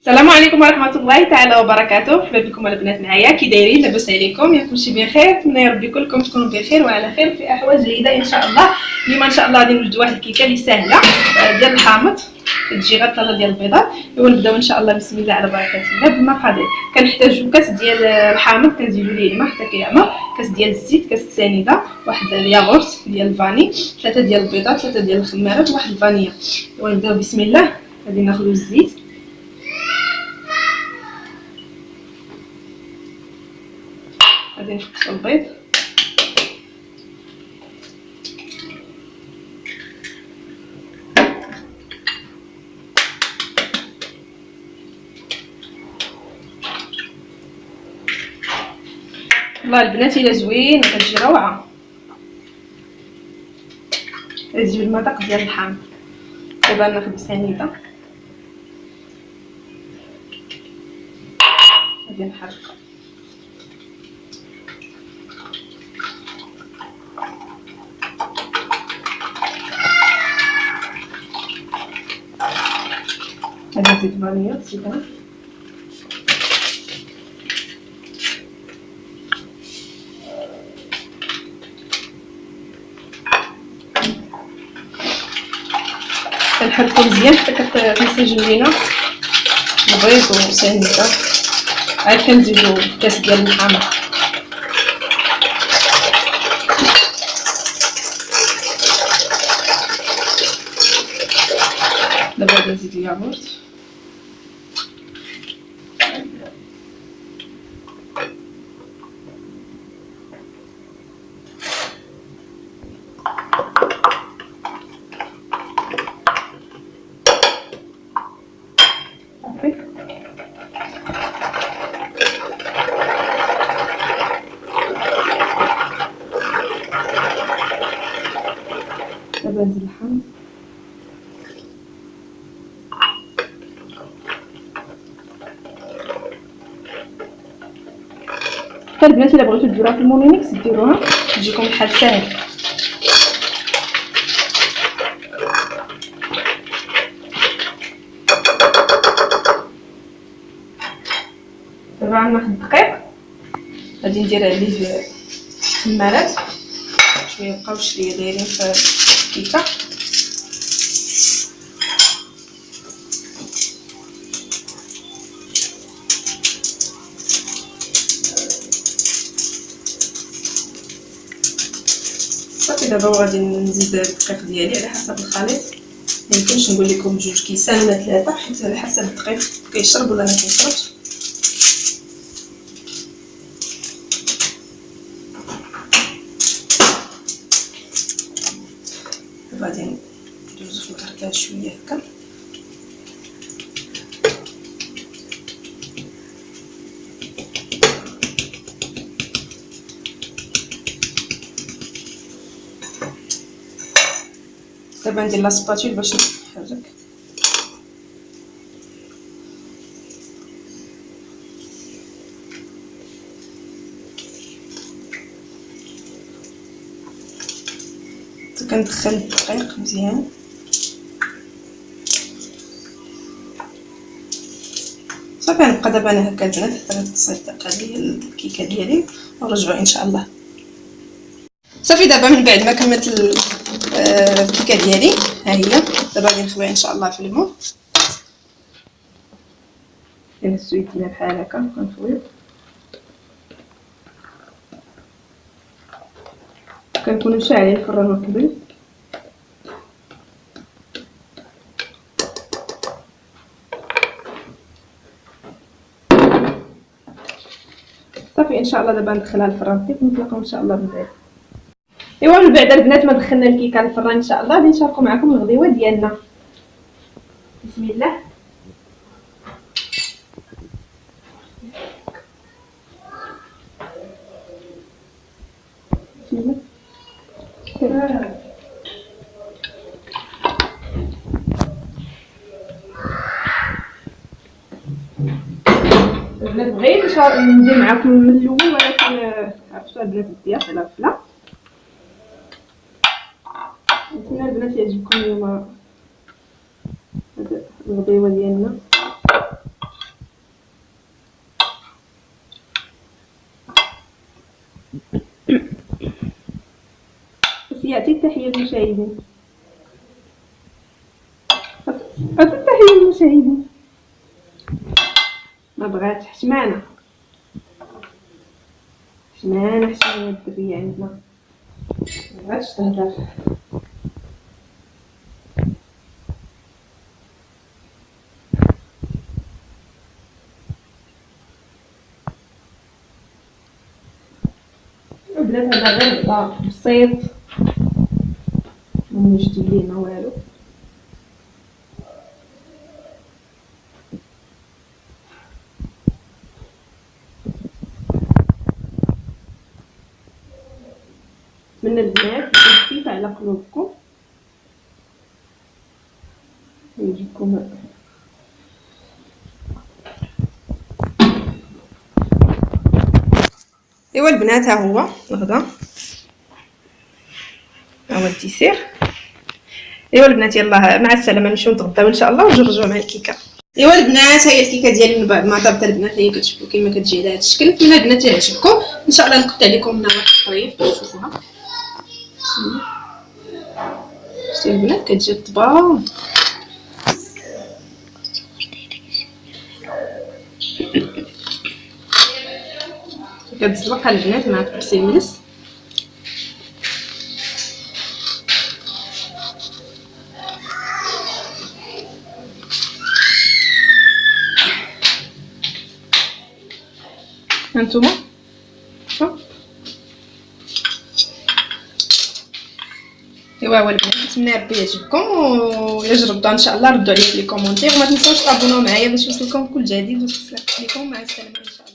السلام عليكم ورحمه الله تعالى وبركاته. مرحبا بكم البنات معايا، كي دايرين؟ لاباس عليكم؟ يا كلشي بخير؟ نتمنى يا ربي كلكم تكونوا بخير وعلى خير في احوال جيده ان شاء الله. اليوم ان شاء الله غادي نوجدوا واحد الكيكه اللي سهله ديال الحامض، كتجي غير 3 ديال البيضات. ايوا نبداو ان شاء الله بسم الله على بركه الله. بالمقادير كنحتاجوا كاس ديال الحامض كنزيدوا ليه الماء حتى كيعمر، كاس ديال الزيت، كاس السنيده، واحد الياغورت ديال الفاني، 3 ديال البيضات، 3 ديال الخمارات، وواحد الفانيا. ايوا نبداو بسم الله. غادي ناخذوا الزيت، غادي نحطو البيض، والله البنات الا زوين كتجي روعه. غادي نجيب المذاق ديال الحامض. دابا ناخذ سنيده، غادي نحركها، غادي نزيد فانيلا تسيبها، كنحركو مزيان حتى كتنسجم لينا البيض والسنيده. عاد كنزيدو كاس ديال الحامض، دابا غادي نزيد الياغورت، صافي. دابا نزيد الحامض، البنات الا بغيتو ديروها في المونيميكس ديروها، تجيكم الحال ساهل. دابا غناخد الدقيق، غادي ندير عليه الخمارات شويه، مبقاوش ليا دايرين في الكيكه. صافي دابا غادي نزيد الدقيق ديالي على حسب الخليط. ميمكنش نقول لكم 2 كيسان ولا 3، حيت على حسب الدقيق كيشرب ولا ما كيشربش. غادي ندوزو في الكركاج شويه هكا، دابا ندير لا سباتول باش نحرك. كندخل الدقيق مزيان، صافي. نبقى دابا انا هكا البنات حتى غتصدق لي الكيكه ديالي ونرجعوا ان شاء الله. صافي دابا من بعد ما كملت الكيكه ديالي ها هي، دابا غادي نخويها ان شاء الله في الماء. انا سويتيها بحال هكا كنخويو، كنكونوا شاعلين الفران من قبل. صافي ان شاء الله دابا ندخلها للفران طيب، نتلاقاو ان شاء الله من بعد. ايوا من بعد البنات ما دخلنا الكيكه للفران ان شاء الله غادي نشاركوا معكم الغديوه ديالنا. بسم الله. البنات بغيت ندير معكم من الاول، ولكن عرفتوا البنات الضياف على غفله. نتمنى البنات يعجبكم اليوم الغديوه ديالنا. خصني يعطي التحيه للمشاهدين. عطي التحيه للمشاهدين. ما بغاتش. حشمانه حشمانه حشمانه الدريه عندنا، ما بغاتش تهضر. البنات هذا غير هضره بسيط، ما جديد لينا والو. نتمنى البنات تكون خفيفه على قلوبكم ويجيكم. ايوا البنات ها هو الغدا، ها هو الديسير. ايوا البنات يلا مع السلامه، نمشيو نتغداو ان شاء الله ونرجعوا مع الكيكه. ايوا البنات ها هي الكيكه ديالي من بعد ما طابت البنات، هي كتشوفوا كيما كتجي على هذا الشكل. نتمنى البنات يعجبكم ان شاء الله. نكت عليكم منها واحد الطريف باش تشوفوها. شتي البنات كتجي الطبا. كتزلق البنات مع الكرسي الملس. هانتوما ايوا هو البنات، نتمنى ربي يعجبكم ويلا جربوها ان شاء الله. ردوا عليا في لي كومونتير وما تنساوش تابوناو معايا باش يوصلكم كل جديد وتوصل لكم. مع السلامه ان شاء الله.